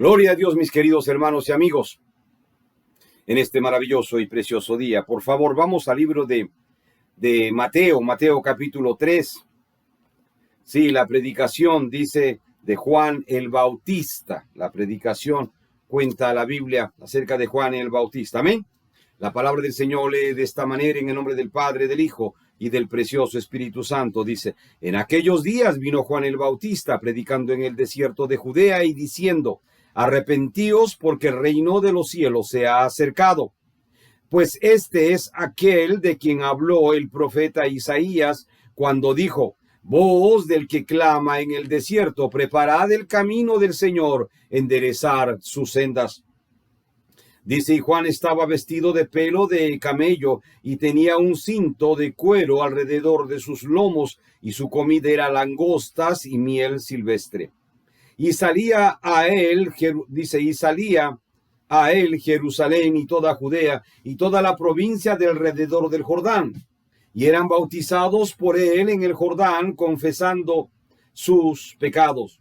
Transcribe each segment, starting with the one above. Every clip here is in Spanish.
Gloria a Dios, mis queridos hermanos y amigos, en este maravilloso y precioso día. Por favor, vamos al libro de Mateo capítulo 3. Sí, la predicación dice de Juan el Bautista. La predicación cuenta la Biblia acerca de Juan el Bautista. Amén. La palabra del Señor lee de esta manera en el nombre del Padre, del Hijo y del precioso Espíritu Santo. Dice, en aquellos días vino Juan el Bautista predicando en el desierto de Judea y diciendo, arrepentíos porque el reino de los cielos se ha acercado. Pues este es aquel de quien habló el profeta Isaías cuando dijo, voz del que clama en el desierto, preparad el camino del Señor, enderezar sus sendas. Dice, y Juan estaba vestido de pelo de camello y tenía un cinto de cuero alrededor de sus lomos y su comida era langostas y miel silvestre. Y salía a él Jerusalén y toda Judea y toda la provincia de alrededor del Jordán. Y eran bautizados por él en el Jordán, confesando sus pecados.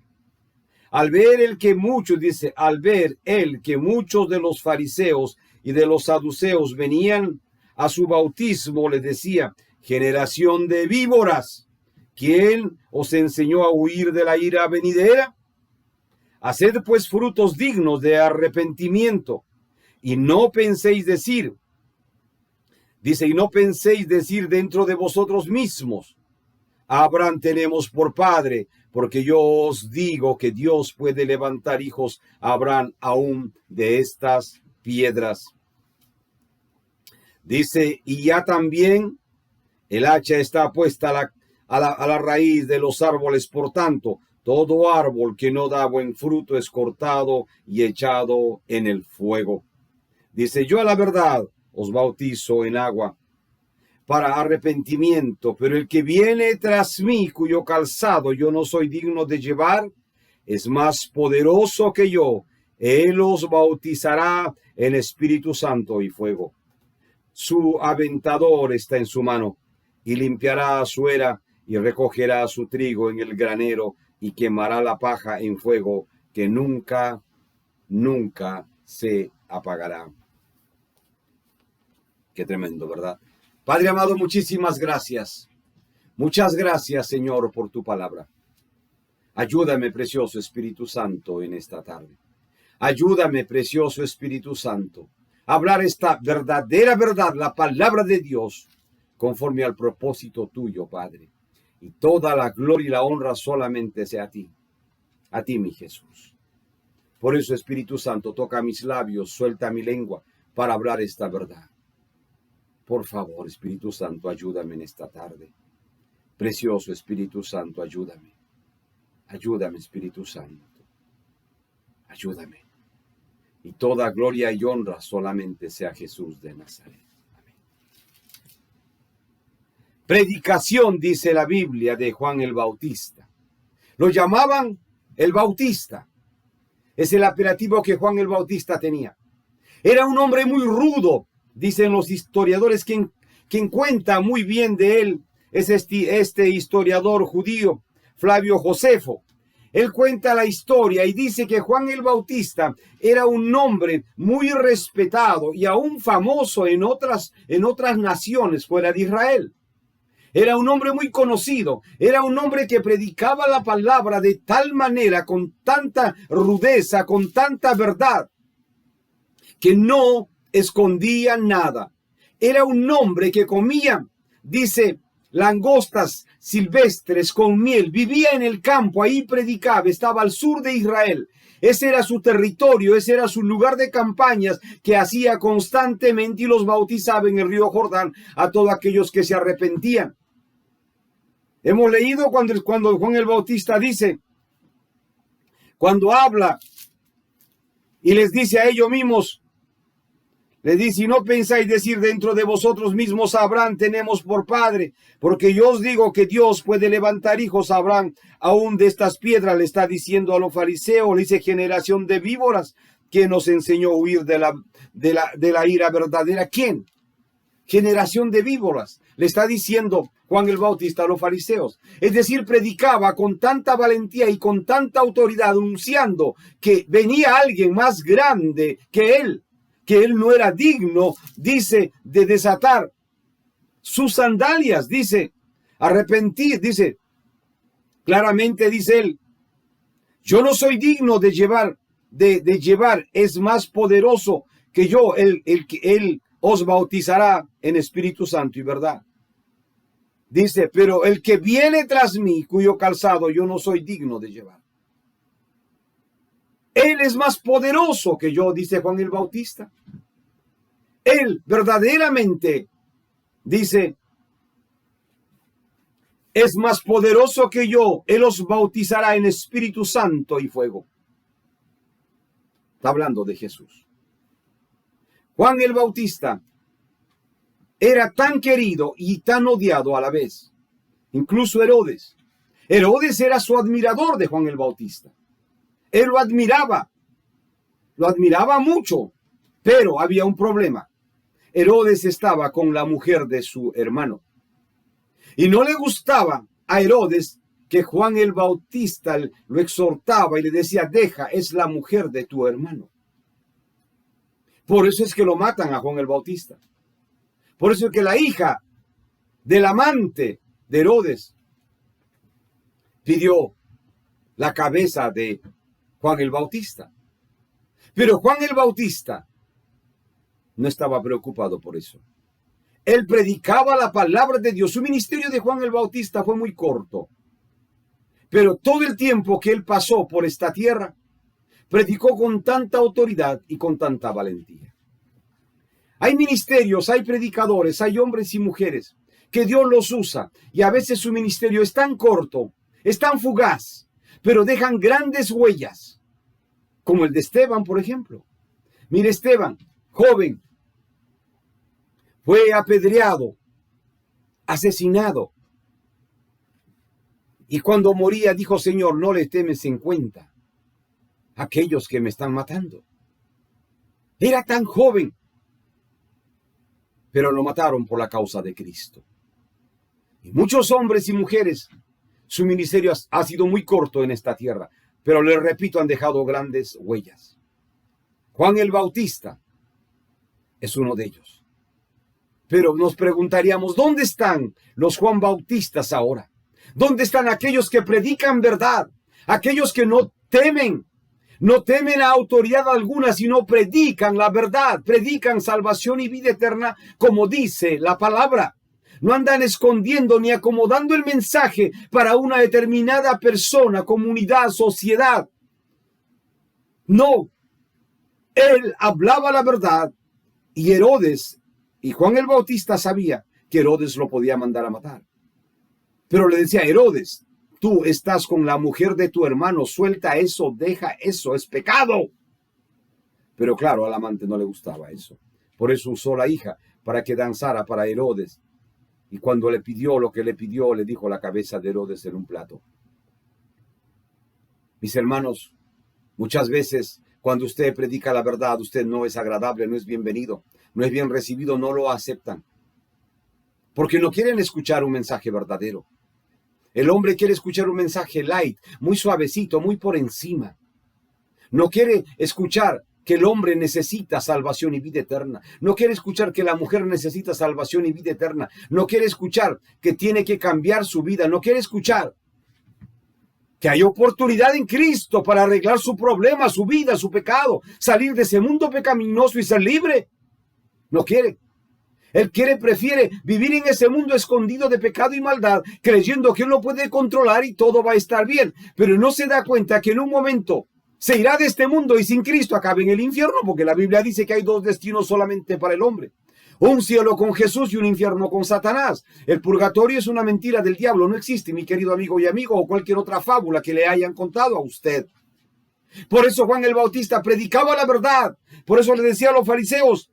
Al ver él que muchos de los fariseos y de los saduceos venían a su bautismo, le decía, generación de víboras, ¿quién os enseñó a huir de la ira venidera? Haced pues frutos dignos de arrepentimiento, y no penséis decir, dentro de vosotros mismos, a Abraham tenemos por padre, porque yo os digo que Dios puede levantar hijos a Abraham aún de estas piedras. Dice, y ya también el hacha está puesta a la raíz de los árboles, por tanto, todo árbol que no da buen fruto es cortado y echado en el fuego. Dice, yo a la verdad os bautizo en agua para arrepentimiento, pero el que viene tras mí, cuyo calzado yo no soy digno de llevar, es más poderoso que yo. Él os bautizará en Espíritu Santo y fuego. Su aventador está en su mano, y limpiará su era, y recogerá su trigo en el granero, y quemará la paja en fuego, que nunca se apagará. Qué tremendo, ¿verdad? Padre amado, muchísimas gracias. Muchas gracias, Señor, por tu palabra. Ayúdame, precioso Espíritu Santo, en esta tarde. Ayúdame, precioso Espíritu Santo, a hablar esta verdadera verdad, la palabra de Dios, conforme al propósito tuyo, Padre. Y toda la gloria y la honra solamente sea a ti, mi Jesús. Por eso, Espíritu Santo, toca mis labios, suelta mi lengua para hablar esta verdad. Por favor, Espíritu Santo, ayúdame en esta tarde. Precioso Espíritu Santo, ayúdame. Ayúdame, Espíritu Santo. Ayúdame. Y toda gloria y honra solamente sea Jesús de Nazaret. Amén. Predicación, dice la Biblia, de Juan el Bautista. Lo llamaban el Bautista. Es el apelativo que Juan el Bautista tenía. Era un hombre muy rudo. Dicen los historiadores, quien cuenta muy bien de él es este historiador judío, Flavio Josefo. Él cuenta la historia y dice que Juan el Bautista era un hombre muy respetado y aún famoso en otras naciones fuera de Israel. Era un hombre muy conocido, era un hombre que predicaba la palabra de tal manera, con tanta rudeza, con tanta verdad, que no escondía nada. Era un hombre que comía, dice, langostas silvestres con miel. Vivía en el campo, ahí predicaba, estaba al sur de Israel. Ese era su territorio, ese era su lugar de campañas que hacía constantemente y los bautizaba en el río Jordán a todos aquellos que se arrepentían. Hemos leído cuando Juan el Bautista dice, cuando habla y les dice a ellos mismos, le dice, y no pensáis decir dentro de vosotros mismos, a Abraham tenemos por padre, porque yo os digo que Dios puede levantar hijos a Abraham aún de estas piedras. Le está diciendo a los fariseos, le dice, generación de víboras, ¿quién nos enseñó a huir de la ira verdadera? ¿Quién? Generación de víboras, le está diciendo Juan el Bautista a los fariseos. Es decir, predicaba con tanta valentía y con tanta autoridad, anunciando que venía alguien más grande que él no era digno, dice, de desatar sus sandalias, dice, arrepentir, dice, claramente dice él, yo no soy digno de llevar, es más poderoso que yo, él os bautizará en Espíritu Santo y verdad. Dice, pero el que viene tras mí, cuyo calzado yo no soy digno de llevar. Él es más poderoso que yo, dice Juan el Bautista. Él verdaderamente, dice, es más poderoso que yo. Él os bautizará en Espíritu Santo y fuego. Está hablando de Jesús. Juan el Bautista era tan querido y tan odiado a la vez. Incluso Herodes. Herodes era su admirador de Juan el Bautista. Él lo admiraba mucho, pero había un problema. Herodes estaba con la mujer de su hermano. Y no le gustaba a Herodes que Juan el Bautista lo exhortaba y le decía, deja, es la mujer de tu hermano. Por eso es que lo matan a Juan el Bautista. Por eso es que la hija del amante de Herodes pidió la cabeza de Juan el Bautista. Pero Juan el Bautista no estaba preocupado por eso. Él predicaba la palabra de Dios. Su ministerio de Juan el Bautista fue muy corto. Pero todo el tiempo que él pasó por esta tierra, predicó con tanta autoridad y con tanta valentía. Hay ministerios, hay predicadores, hay hombres y mujeres que Dios los usa. Y a veces su ministerio es tan corto, es tan fugaz, pero dejan grandes huellas. Como el de Esteban, por ejemplo. Mire, Esteban, joven, fue apedreado, asesinado. Y cuando moría dijo, Señor, no le temes en cuenta a aquellos que me están matando. Era tan joven, pero lo mataron por la causa de Cristo. Y muchos hombres y mujeres, su ministerio ha sido muy corto en esta tierra, pero les repito, han dejado grandes huellas. Juan el Bautista es uno de ellos. Pero nos preguntaríamos, ¿dónde están los Juan Bautistas ahora? ¿Dónde están aquellos que predican verdad? Aquellos que no temen a autoridad alguna, sino predican la verdad, predican salvación y vida eterna, como dice la palabra. No andan escondiendo ni acomodando el mensaje para una determinada persona, comunidad, sociedad. No, él hablaba la verdad y Herodes y Juan el Bautista sabía que Herodes lo podía mandar a matar. Pero le decía, Herodes, tú estás con la mujer de tu hermano, suelta eso, deja eso, es pecado. Pero claro, al amante no le gustaba eso. Por eso usó la hija para que danzara para Herodes. Y cuando le pidió lo que le pidió, le dijo la cabeza de Herodes en un plato. Mis hermanos, muchas veces cuando usted predica la verdad, usted no es agradable, no es bienvenido, no es bien recibido, no lo aceptan. Porque no quieren escuchar un mensaje verdadero. El hombre quiere escuchar un mensaje light, muy suavecito, muy por encima. No quiere escuchar que el hombre necesita salvación y vida eterna. No quiere escuchar que la mujer necesita salvación y vida eterna. No quiere escuchar que tiene que cambiar su vida. No quiere escuchar que hay oportunidad en Cristo para arreglar su problema, su vida, su pecado, salir de ese mundo pecaminoso y ser libre. No quiere. Él prefiere vivir en ese mundo escondido de pecado y maldad, creyendo que él lo puede controlar y todo va a estar bien. Pero no se da cuenta que en un momento se irá de este mundo y sin Cristo acabe en el infierno, porque la Biblia dice que hay dos destinos solamente para el hombre. Un cielo con Jesús y un infierno con Satanás. El purgatorio es una mentira del diablo, no existe, mi querido amigo y amigo, o cualquier otra fábula que le hayan contado a usted. Por eso Juan el Bautista predicaba la verdad. Por eso le decía a los fariseos,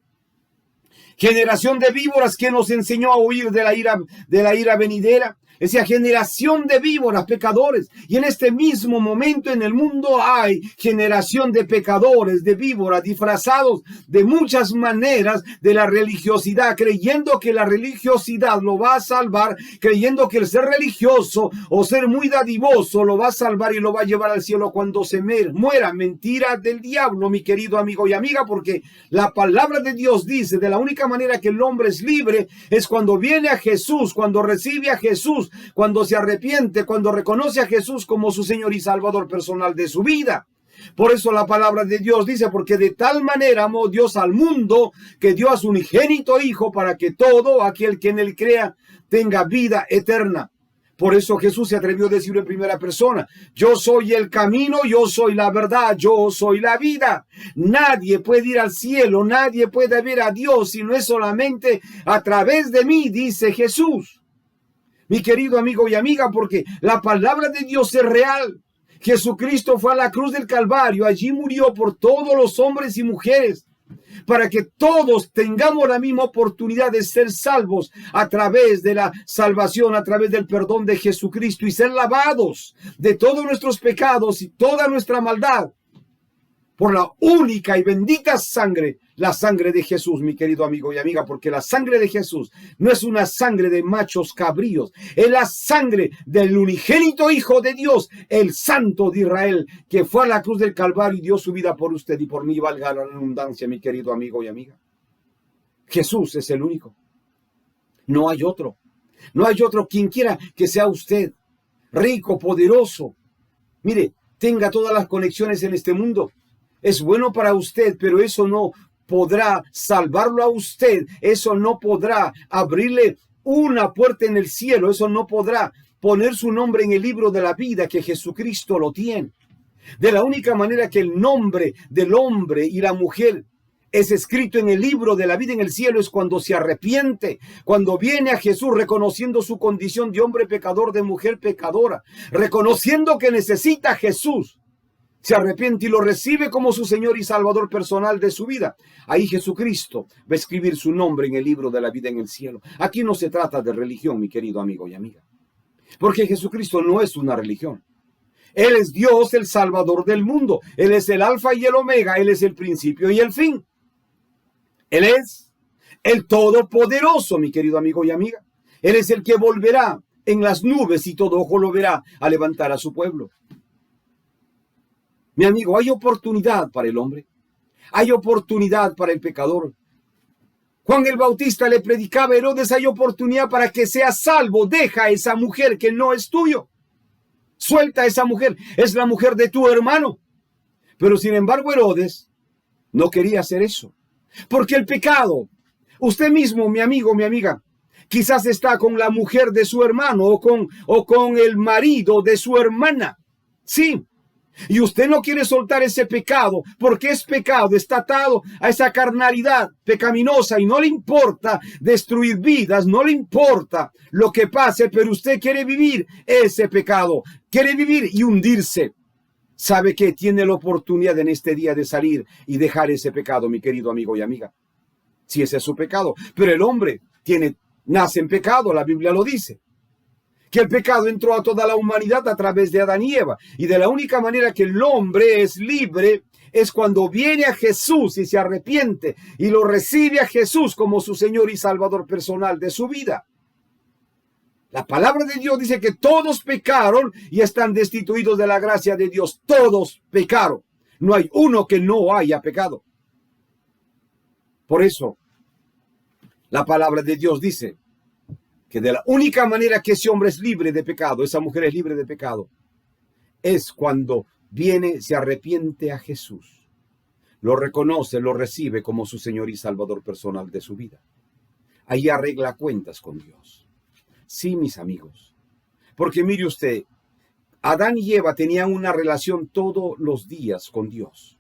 generación de víboras, que nos enseñó a huir de la ira venidera. esa generación de víboras, pecadores. Y en este mismo momento en el mundo hay generación de pecadores, de víboras, disfrazados de muchas maneras de la religiosidad, creyendo que la religiosidad lo va a salvar, creyendo que el ser religioso o ser muy dadivoso lo va a salvar y lo va a llevar al cielo cuando se muera. Mentira del diablo, mi querido amigo y amiga, porque la palabra de Dios dice, de la única manera que el hombre es libre es cuando viene a Jesús, cuando recibe a Jesús, cuando se arrepiente, cuando reconoce a Jesús como su Señor y Salvador personal de su vida. Por eso la palabra de Dios dice, porque de tal manera amó Dios al mundo que dio a su unigénito Hijo para que todo aquel que en él crea tenga vida eterna. Por eso Jesús se atrevió a decirlo en primera persona: yo soy el camino, yo soy la verdad, yo soy la vida. Nadie puede ir al cielo, nadie puede ver a Dios si no es solamente a través de mí, dice Jesús. Mi querido amigo y amiga, porque la palabra de Dios es real. Jesucristo fue a la cruz del Calvario, allí murió por todos los hombres y mujeres, para que todos tengamos la misma oportunidad de ser salvos a través de la salvación, a través del perdón de Jesucristo y ser lavados de todos nuestros pecados y toda nuestra maldad por la única y bendita sangre, la sangre de Jesús, mi querido amigo y amiga, porque la sangre de Jesús no es una sangre de machos cabríos, es la sangre del unigénito Hijo de Dios, el Santo de Israel, que fue a la cruz del Calvario y dio su vida por usted y por mí, valga la redundancia, mi querido amigo y amiga. Jesús es el único. No hay otro. No hay otro, quien quiera que sea usted, rico, poderoso. Mire, tenga todas las conexiones en este mundo. Es bueno para usted, pero eso no podrá salvarlo a usted. Eso no podrá abrirle una puerta en el cielo. Eso no podrá poner su nombre en el libro de la vida que Jesucristo lo tiene. De la única manera que el nombre del hombre y la mujer es escrito en el libro de la vida en el cielo es cuando se arrepiente, cuando viene a Jesús reconociendo su condición de hombre pecador, de mujer pecadora, reconociendo que necesita a Jesús. Se arrepiente y lo recibe como su Señor y Salvador personal de su vida. Ahí Jesucristo va a escribir su nombre en el libro de la vida en el cielo. Aquí no se trata de religión, mi querido amigo y amiga. Porque Jesucristo no es una religión. Él es Dios, el Salvador del mundo. Él es el Alfa y el Omega. Él es el principio y el fin. Él es el Todopoderoso, mi querido amigo y amiga. Él es el que volverá en las nubes y todo ojo lo verá a levantar a su pueblo. Mi amigo, hay oportunidad para el hombre. Hay oportunidad para el pecador. Juan el Bautista le predicaba a Herodes: hay oportunidad para que seas salvo. Deja a esa mujer que no es tuyo. Suelta a esa mujer. Es la mujer de tu hermano. Pero sin embargo Herodes no quería hacer eso. Porque el pecado, usted mismo, mi amigo, mi amiga, quizás está con la mujer de su hermano o con el marido de su hermana. Sí. Y usted no quiere soltar ese pecado porque es pecado, está atado a esa carnalidad pecaminosa y no le importa destruir vidas, no le importa lo que pase, pero usted quiere vivir ese pecado, quiere vivir y hundirse. ¿Sabe que tiene la oportunidad en este día de salir y dejar ese pecado, mi querido amigo y amiga? Si ese es su pecado. Pero el hombre nace en pecado, la Biblia lo dice. Que el pecado entró a toda la humanidad a través de Adán y Eva. Y de la única manera que el hombre es libre es cuando viene a Jesús y se arrepiente y lo recibe a Jesús como su Señor y Salvador personal de su vida. La palabra de Dios dice que todos pecaron y están destituidos de la gracia de Dios. Todos pecaron. No hay uno que no haya pecado. Por eso, la palabra de Dios dice que de la única manera que ese hombre es libre de pecado, esa mujer es libre de pecado, es cuando viene, se arrepiente a Jesús, lo reconoce, lo recibe como su Señor y Salvador personal de su vida. Ahí arregla cuentas con Dios. Sí, mis amigos, porque mire usted, Adán y Eva tenían una relación todos los días con Dios.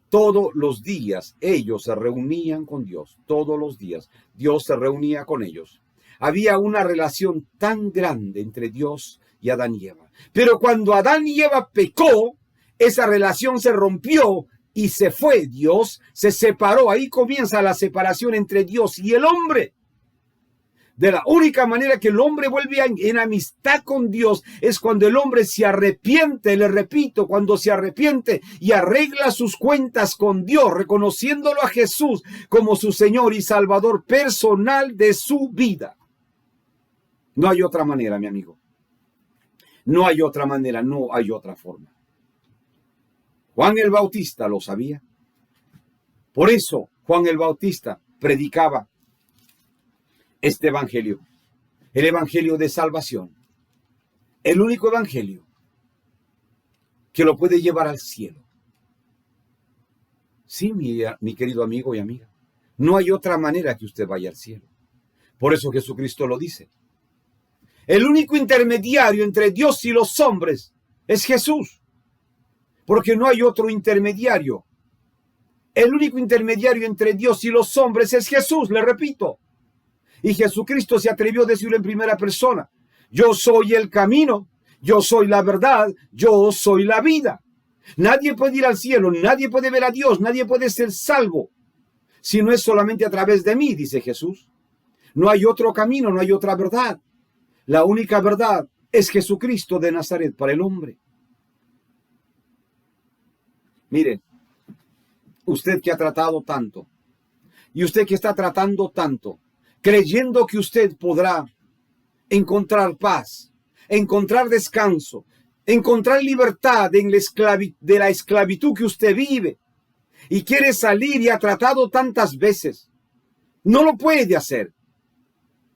Todos los días ellos se reunían con Dios, todos los días Dios se reunía con ellos. Había una relación tan grande entre Dios y Adán y Eva. Pero cuando Adán y Eva pecó, esa relación se rompió y se fue. Dios se separó. Ahí comienza la separación entre Dios y el hombre. De la única manera que el hombre vuelve en amistad con Dios es cuando el hombre se arrepiente, le repito, cuando se arrepiente y arregla sus cuentas con Dios, reconociéndolo a Jesús como su Señor y Salvador personal de su vida. No hay otra manera, mi amigo. No hay otra manera, no hay otra forma. Juan el Bautista lo sabía. Por eso Juan el Bautista predicaba este evangelio, el evangelio de salvación, el único evangelio que lo puede llevar al cielo. Sí, mi querido amigo y amiga, no hay otra manera que usted vaya al cielo. Por eso Jesucristo lo dice. El único intermediario entre Dios y los hombres es Jesús, porque no hay otro intermediario. El único intermediario entre Dios y los hombres es Jesús, le repito. Y Jesucristo se atrevió a decirlo en primera persona. Yo soy el camino, yo soy la verdad, yo soy la vida. Nadie puede ir al cielo, nadie puede ver a Dios, nadie puede ser salvo si no es solamente a través de mí, dice Jesús. No hay otro camino, no hay otra verdad. La única verdad es Jesucristo de Nazaret para el hombre. Mire, usted que ha tratado tanto, y usted que está tratando tanto, creyendo que usted podrá encontrar paz, encontrar descanso, encontrar libertad de la esclavitud que usted vive, y quiere salir y ha tratado tantas veces, no lo puede hacer.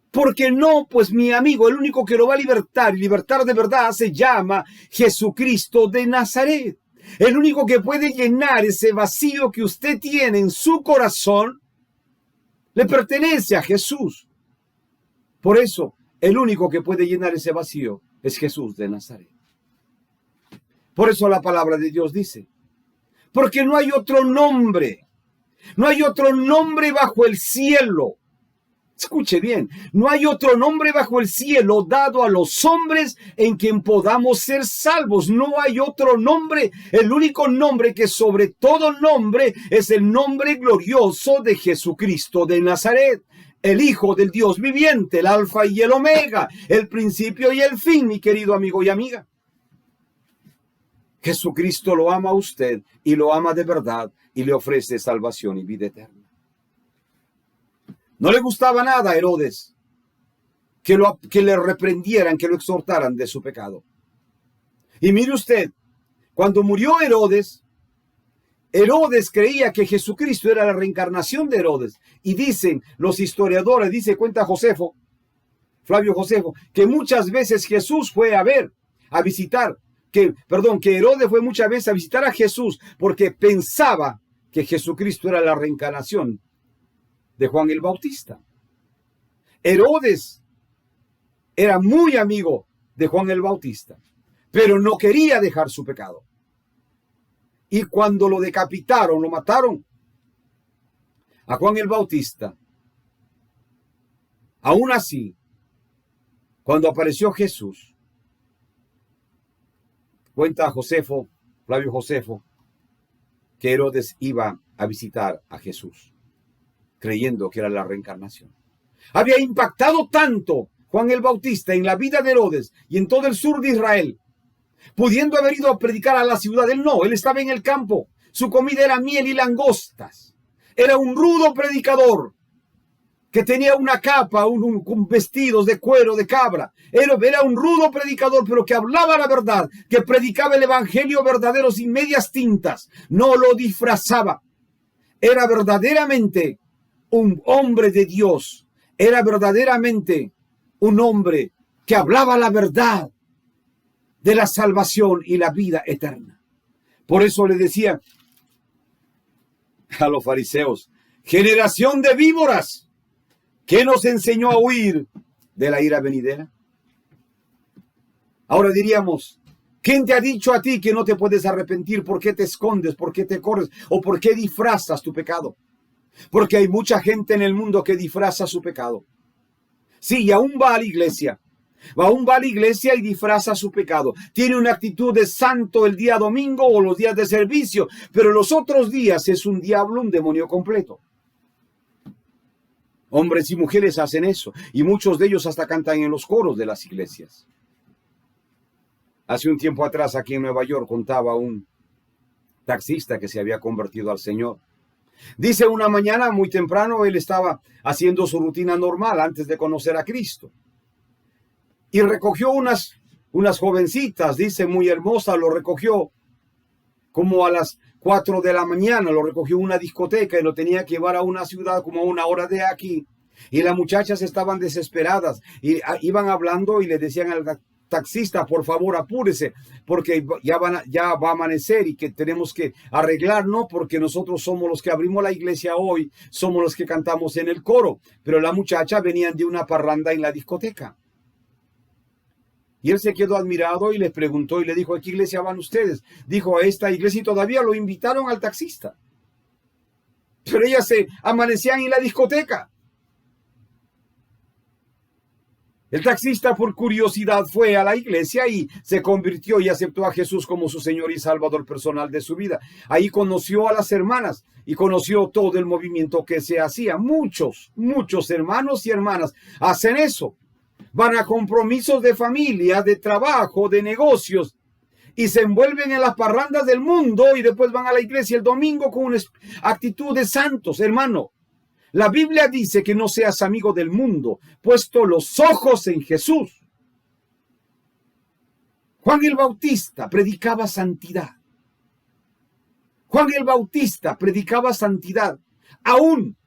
Porque no, pues mi amigo, el único que lo va a libertar, y libertar de verdad, se llama Jesucristo de Nazaret. El único que puede llenar ese vacío que usted tiene en su corazón, le pertenece a Jesús. Por eso, el único que puede llenar ese vacío es Jesús de Nazaret. Por eso la palabra de Dios dice, porque no hay otro nombre bajo el cielo. Escuche bien, no hay otro nombre bajo el cielo dado a los hombres en quien podamos ser salvos. No hay otro nombre. El único nombre que sobre todo nombre es el nombre glorioso de Jesucristo de Nazaret, el Hijo del Dios viviente, el Alfa y el Omega, el principio y el fin, mi querido amigo y amiga. Jesucristo lo ama a usted y lo ama de verdad y le ofrece salvación y vida eterna. No le gustaba nada a Herodes que le reprendieran, que lo exhortaran de su pecado. Y mire usted, cuando murió Herodes creía que Jesucristo era la reencarnación de Herodes. Y dicen los historiadores, cuenta Josefo, Flavio Josefo, que muchas veces Jesús fue que Herodes fue muchas veces a visitar a Jesús porque pensaba que Jesucristo era la reencarnación de Juan el Bautista. Herodes era muy amigo de Juan el Bautista, pero no quería dejar su pecado. Y cuando lo decapitaron, lo mataron a Juan el Bautista, aún así, cuando apareció Jesús, cuenta Flavio Josefo, que Herodes iba a visitar a Jesús, creyendo que era la reencarnación. Había impactado tanto Juan el Bautista en la vida de Herodes y en todo el sur de Israel, pudiendo haber ido a predicar a la ciudad. Él no, él estaba en el campo. Su comida era miel y langostas. Era un rudo predicador que tenía una capa, con vestidos de cuero de cabra. Era un rudo predicador, pero que hablaba la verdad, que predicaba el evangelio verdadero sin medias tintas. No lo disfrazaba. Era verdaderamente un hombre de Dios. Era verdaderamente un hombre que hablaba la verdad de la salvación y la vida eterna. Por eso le decía a los fariseos, generación de víboras, ¿qué nos enseñó a huir de la ira venidera? Ahora diríamos, ¿quién te ha dicho a ti que no te puedes arrepentir? ¿Por qué te escondes? ¿Por qué te corres? ¿O por qué disfrazas tu pecado? Porque hay mucha gente en el mundo que disfraza su pecado. Sí, y aún va a la iglesia. Aún va a la iglesia y disfraza su pecado. Tiene una actitud de santo el día domingo o los días de servicio, pero los otros días es un diablo, un demonio completo. Hombres y mujeres hacen eso, y muchos de ellos hasta cantan en los coros de las iglesias. Hace un tiempo atrás, aquí en Nueva York, contaba un taxista que se había convertido al Señor. Dice, una mañana muy temprano, él estaba haciendo su rutina normal antes de conocer a Cristo. Y recogió unas jovencitas, dice, muy hermosas, lo recogió como a las 4 de la mañana, lo recogió en una discoteca y lo tenía que llevar a una ciudad como a 1 hora de aquí. Y las muchachas estaban desesperadas y iban hablando y le decían al taxista, por favor, apúrese, porque ya va a amanecer y que tenemos que arreglar, ¿no? Porque nosotros somos los que abrimos la iglesia hoy, somos los que cantamos en el coro. Pero la muchacha venían de una parranda en la discoteca. Y él se quedó admirado y les preguntó y le dijo, ¿a qué iglesia van ustedes? Dijo, a esta iglesia, y todavía lo invitaron al taxista. Pero ellas se amanecían en la discoteca. El taxista, por curiosidad, fue a la iglesia y se convirtió y aceptó a Jesús como su Señor y Salvador personal de su vida. Ahí conoció a las hermanas y conoció todo el movimiento que se hacía. Muchos hermanos y hermanas hacen eso. Van a compromisos de familia, de trabajo, de negocios y se envuelven en las parrandas del mundo y después van a la iglesia el domingo con una actitud de santos, hermano. La Biblia dice que no seas amigo del mundo, puesto los ojos en Jesús. Juan el Bautista predicaba santidad. Juan el Bautista predicaba santidad, aún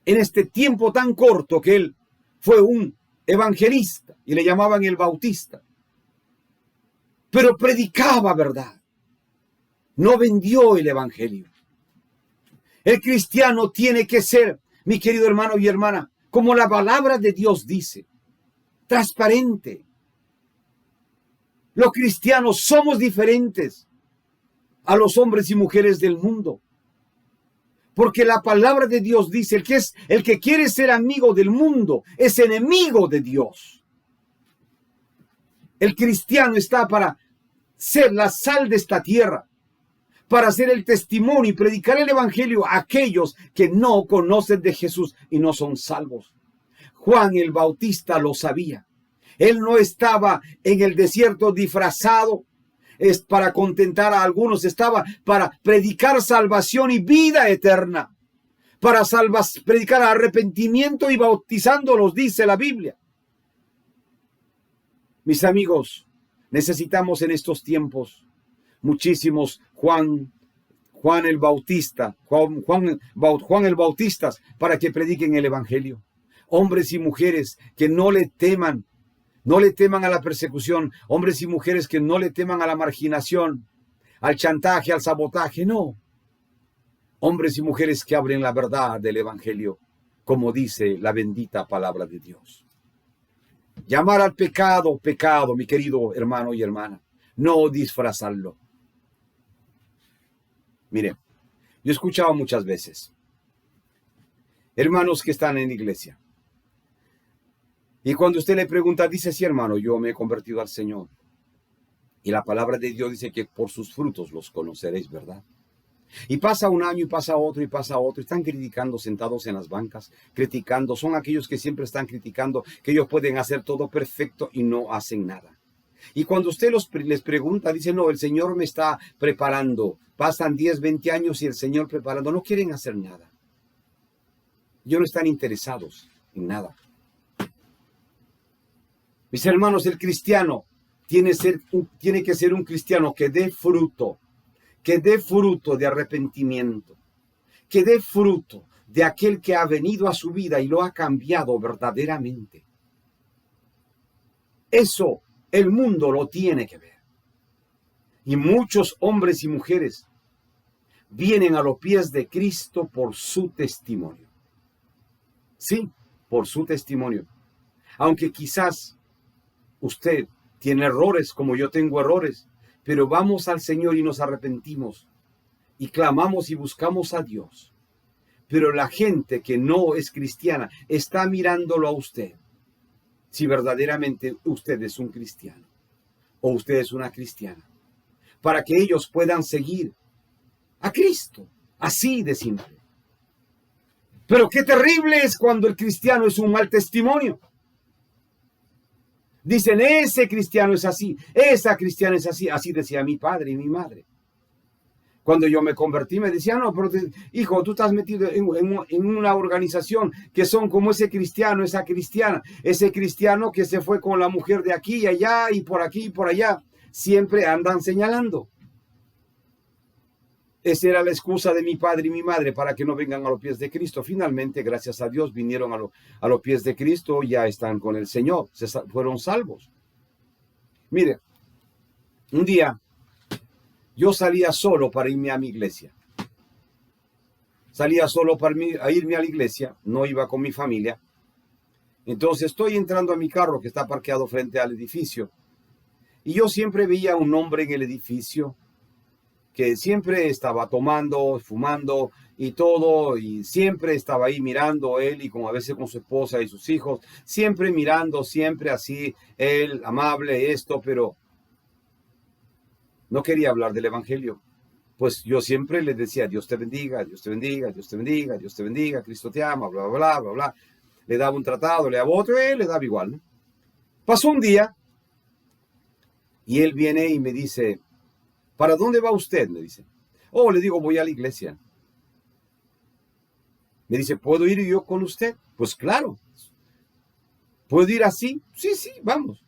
en este tiempo tan corto que él fue un evangelista y le llamaban el Bautista. Pero predicaba verdad. No vendió el evangelio. El cristiano tiene que ser, mi querido hermano y hermana, como la palabra de Dios dice, transparente. Los cristianos somos diferentes a los hombres y mujeres del mundo. Porque la palabra de Dios dice, el que quiere ser amigo del mundo es enemigo de Dios. El cristiano está para ser la sal de esta tierra, para hacer el testimonio y predicar el evangelio a aquellos que no conocen de Jesús y no son salvos. Juan el Bautista lo sabía. Él no estaba en el desierto disfrazado es para contentar a algunos, estaba para predicar salvación y vida eterna, para predicar arrepentimiento y bautizándolos, dice la Biblia. Mis amigos, necesitamos en estos tiempos muchísimos Juan el Bautista, Juan el Bautista, para que prediquen el evangelio. Hombres y mujeres que no le teman a la persecución, hombres y mujeres que no le teman a la marginación, al chantaje, al sabotaje, no. Hombres y mujeres que abren la verdad del evangelio, como dice la bendita palabra de Dios. Llamar al pecado, pecado, mi querido hermano y hermana, no disfrazarlo. Mire, yo he escuchado muchas veces hermanos que están en la iglesia. Y cuando usted le pregunta, dice, sí, hermano, yo me he convertido al Señor. Y la palabra de Dios dice que por sus frutos los conoceréis, ¿verdad? Y pasa un año y pasa otro y pasa otro. Están criticando sentados en las bancas, criticando. Son aquellos que siempre están criticando, que ellos pueden hacer todo perfecto y no hacen nada. Y cuando usted les pregunta, dice, no, el Señor me está preparando. Pasan 10, 20 años y el Señor preparando. No quieren hacer nada. Ellos no están interesados en nada. Mis hermanos, el cristiano tiene que ser un cristiano que dé fruto de arrepentimiento, que dé fruto de aquel que ha venido a su vida y lo ha cambiado verdaderamente. Eso el mundo lo tiene que ver. Y muchos hombres y mujeres vienen a los pies de Cristo por su testimonio. Sí, por su testimonio. Aunque quizás usted tiene errores como yo tengo errores, pero vamos al Señor y nos arrepentimos y clamamos y buscamos a Dios. Pero la gente que no es cristiana está mirándolo a usted. Si verdaderamente usted es un cristiano o usted es una cristiana, para que ellos puedan seguir a Cristo, así de simple. Pero qué terrible es cuando el cristiano es un mal testimonio. Dicen, ese cristiano es así, esa cristiana es así. Así decía mi padre y mi madre. Cuando yo me convertí me decían, no, pero hijo, tú estás metido en una organización que son como ese cristiano, esa cristiana, ese cristiano que se fue con la mujer de aquí y allá y por aquí y por allá. Siempre andan señalando. Esa era la excusa de mi padre y mi madre para que no vengan a los pies de Cristo. Finalmente, gracias a Dios, vinieron a los pies de Cristo, ya están con el Señor, fueron salvos. Mire, un día yo salía solo para irme a mi iglesia. Salía solo para irme a la iglesia, no iba con mi familia. Entonces estoy entrando a mi carro que está parqueado frente al edificio. Y yo siempre veía un hombre en el edificio que siempre estaba tomando, fumando y todo, y siempre estaba ahí mirando él y como a veces con su esposa y sus hijos, siempre mirando, siempre así, él amable, esto, pero no quería hablar del evangelio. Pues yo siempre le decía, Dios te bendiga, Dios te bendiga, Dios te bendiga, Dios te bendiga, Cristo te ama, bla, bla, bla, bla, bla. Le daba un tratado, le daba otro, le daba igual, ¿no? Pasó un día y él viene y me dice, ¿para dónde va usted? Me dice. Oh, le digo, voy a la iglesia. Me dice, ¿puedo ir yo con usted? Pues claro. ¿Puedo ir así? Sí, sí, vamos.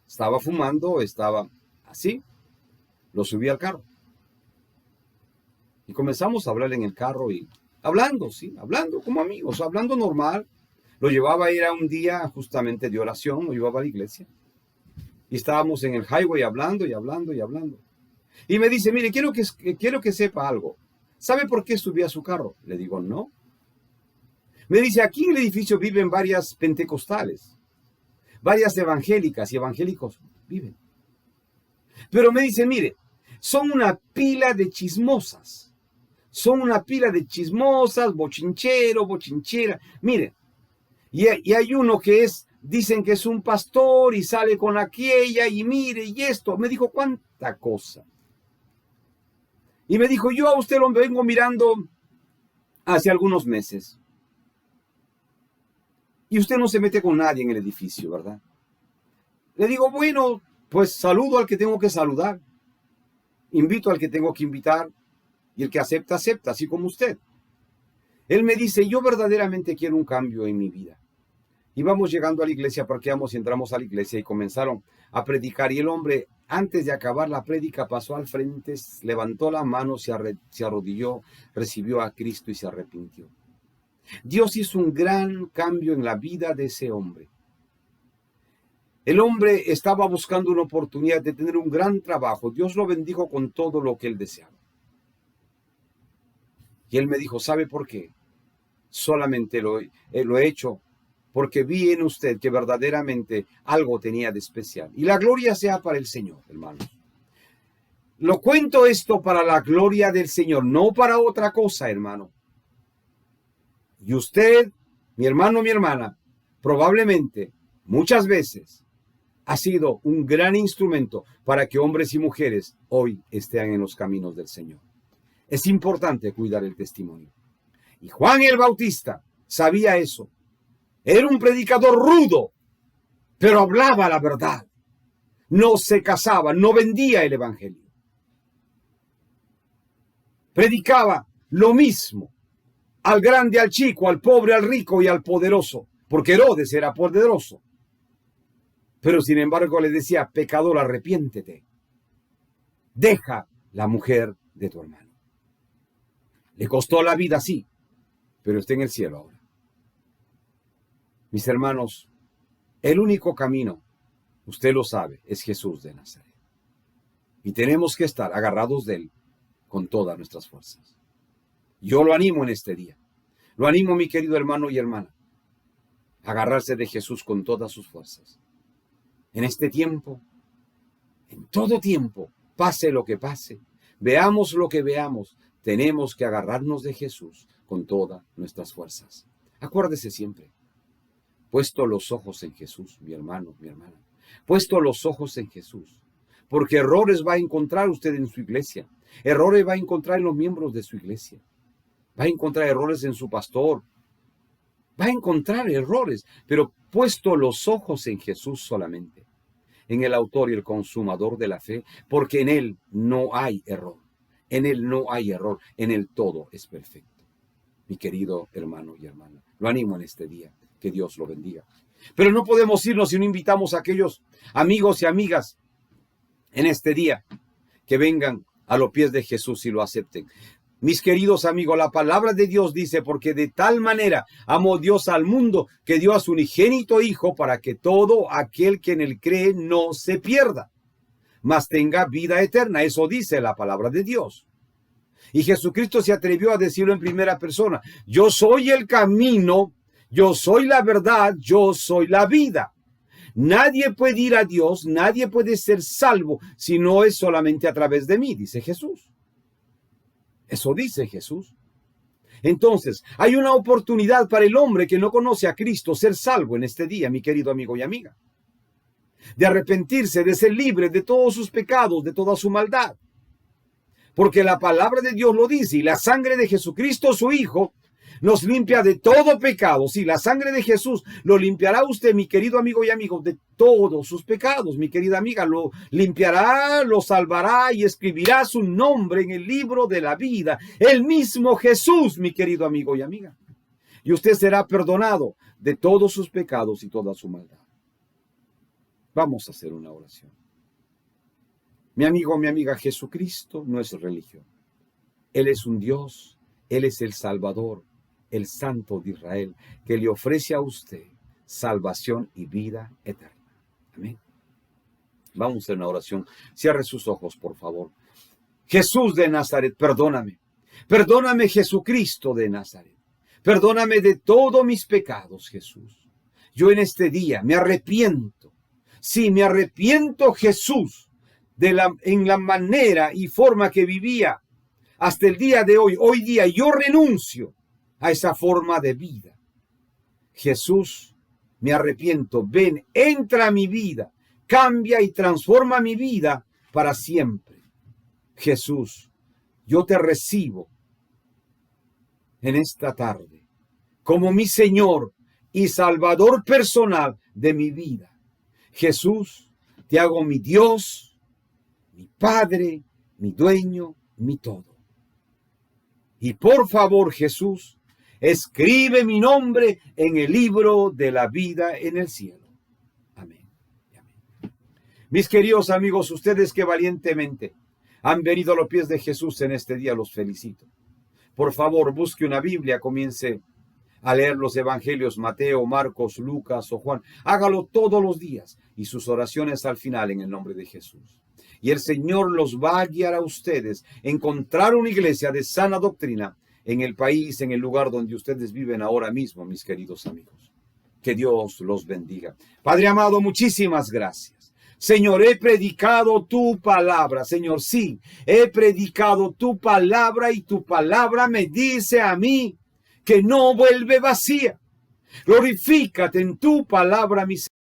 Estaba fumando, estaba así. Lo subí al carro. Y comenzamos a hablar en el carro y hablando, sí, hablando como amigos, hablando normal. Lo llevaba a ir a un día justamente de oración, lo llevaba a la iglesia. Y estábamos en el highway hablando y hablando y hablando. Y me dice, mire, quiero que sepa algo. ¿Sabe por qué subí a su carro? Le digo, no. Me dice, aquí en el edificio viven varias pentecostales, varias evangélicas y evangélicos viven. Pero me dice, mire, son una pila de chismosas. Son una pila de chismosas, bochinchero, bochinchera. Mire, y hay uno que dicen que es un pastor y sale con aquella y mire y esto. Me dijo, ¿cuánta cosa? Y me dijo, yo a usted lo vengo mirando hace algunos meses. Y usted no se mete con nadie en el edificio, ¿verdad? Le digo, bueno, pues saludo al que tengo que saludar. Invito al que tengo que invitar. Y el que acepta, acepta, así como usted. Él me dice, yo verdaderamente quiero un cambio en mi vida. Y vamos llegando a la iglesia, parqueamos y entramos a la iglesia y comenzaron a predicar. Y el hombre, antes de acabar la prédica, pasó al frente, levantó la mano, se arrodilló, recibió a Cristo y se arrepintió. Dios hizo un gran cambio en la vida de ese hombre. El hombre estaba buscando una oportunidad de tener un gran trabajo. Dios lo bendijo con todo lo que él deseaba. Y él me dijo, ¿sabe por qué? Solamente lo he hecho porque vi en usted que verdaderamente algo tenía de especial. Y la gloria sea para el Señor, hermanos. Lo cuento esto para la gloria del Señor, no para otra cosa, hermano. Y usted, mi hermano, mi hermana, probablemente, muchas veces, ha sido un gran instrumento para que hombres y mujeres hoy estén en los caminos del Señor. Es importante cuidar el testimonio. Y Juan el Bautista sabía eso. Era un predicador rudo, pero hablaba la verdad. No se casaba, no vendía el evangelio. Predicaba lo mismo al grande, al chico, al pobre, al rico y al poderoso, porque Herodes era poderoso. Pero sin embargo le decía, pecador, arrepiéntete. Deja la mujer de tu hermano. Le costó la vida, sí, pero está en el cielo ahora. Mis hermanos, el único camino, usted lo sabe, es Jesús de Nazaret. Y tenemos que estar agarrados de él con todas nuestras fuerzas. Yo lo animo en este día. Lo animo, mi querido hermano y hermana, a agarrarse de Jesús con todas sus fuerzas. En este tiempo, en todo tiempo, pase lo que pase, veamos lo que veamos, tenemos que agarrarnos de Jesús con todas nuestras fuerzas. Acuérdese siempre, puesto los ojos en Jesús, mi hermano, mi hermana, puesto los ojos en Jesús, porque errores va a encontrar usted en su iglesia, errores va a encontrar en los miembros de su iglesia. Va a encontrar errores en su pastor. Va a encontrar errores, pero puesto los ojos en Jesús solamente, en el autor y el consumador de la fe, porque en Él no hay error. En Él no hay error. En Él todo es perfecto. Mi querido hermano y hermana, lo animo en este día. Que Dios lo bendiga. Pero no podemos irnos si no invitamos a aquellos amigos y amigas en este día que vengan a los pies de Jesús y lo acepten. Mis queridos amigos, la palabra de Dios dice, porque de tal manera amó Dios al mundo que dio a su unigénito Hijo para que todo aquel que en él cree no se pierda, mas tenga vida eterna. Eso dice la palabra de Dios. Y Jesucristo se atrevió a decirlo en primera persona. Yo soy el camino, yo soy la verdad, yo soy la vida. Nadie puede ir a Dios, nadie puede ser salvo si no es solamente a través de mí, dice Jesús. Eso dice Jesús. Entonces, hay una oportunidad para el hombre que no conoce a Cristo ser salvo en este día, mi querido amigo y amiga. De arrepentirse, de ser libre de todos sus pecados, de toda su maldad. Porque la palabra de Dios lo dice, y la sangre de Jesucristo, su Hijo, nos limpia de todo pecado. Sí, la sangre de Jesús lo limpiará usted, mi querido amigo y amigo, de todos sus pecados. Mi querida amiga, lo limpiará, lo salvará y escribirá su nombre en el libro de la vida. El mismo Jesús, mi querido amigo y amiga. Y usted será perdonado de todos sus pecados y toda su maldad. Vamos a hacer una oración. Mi amigo, mi amiga, Jesucristo no es religión. Él es un Dios, Él es el Salvador, el Santo de Israel, que le ofrece a usted salvación y vida eterna. Amén. Vamos a hacer una oración. Cierre sus ojos, por favor. Jesús de Nazaret, perdóname. Perdóname, Jesucristo de Nazaret. Perdóname de todos mis pecados, Jesús. Yo en este día me arrepiento. Sí, me arrepiento, Jesús, en la manera y forma que vivía hasta el día de hoy. Hoy día yo renuncio a esa forma de vida. Jesús, me arrepiento. Ven, entra a mi vida, cambia y transforma mi vida para siempre. Jesús, yo te recibo en esta tarde como mi Señor y Salvador personal de mi vida. Jesús, te hago mi Dios, mi Padre, mi dueño, mi todo. Y por favor, Jesús, escribe mi nombre en el libro de la vida en el cielo. Amén. Amén. Mis queridos amigos, ustedes que valientemente han venido a los pies de Jesús en este día, los felicito. Por favor, busque una Biblia, comience a leer los evangelios, Mateo, Marcos, Lucas o Juan. Hágalo todos los días y sus oraciones al final en el nombre de Jesús. Y el Señor los va a guiar a ustedes a encontrar una iglesia de sana doctrina en el país, en el lugar donde ustedes viven ahora mismo, mis queridos amigos. Que Dios los bendiga. Padre amado, muchísimas gracias. Señor, he predicado tu palabra. Señor, sí, he predicado tu palabra y tu palabra me dice a mí que no vuelve vacía. Glorifícate en tu palabra, mi Señor.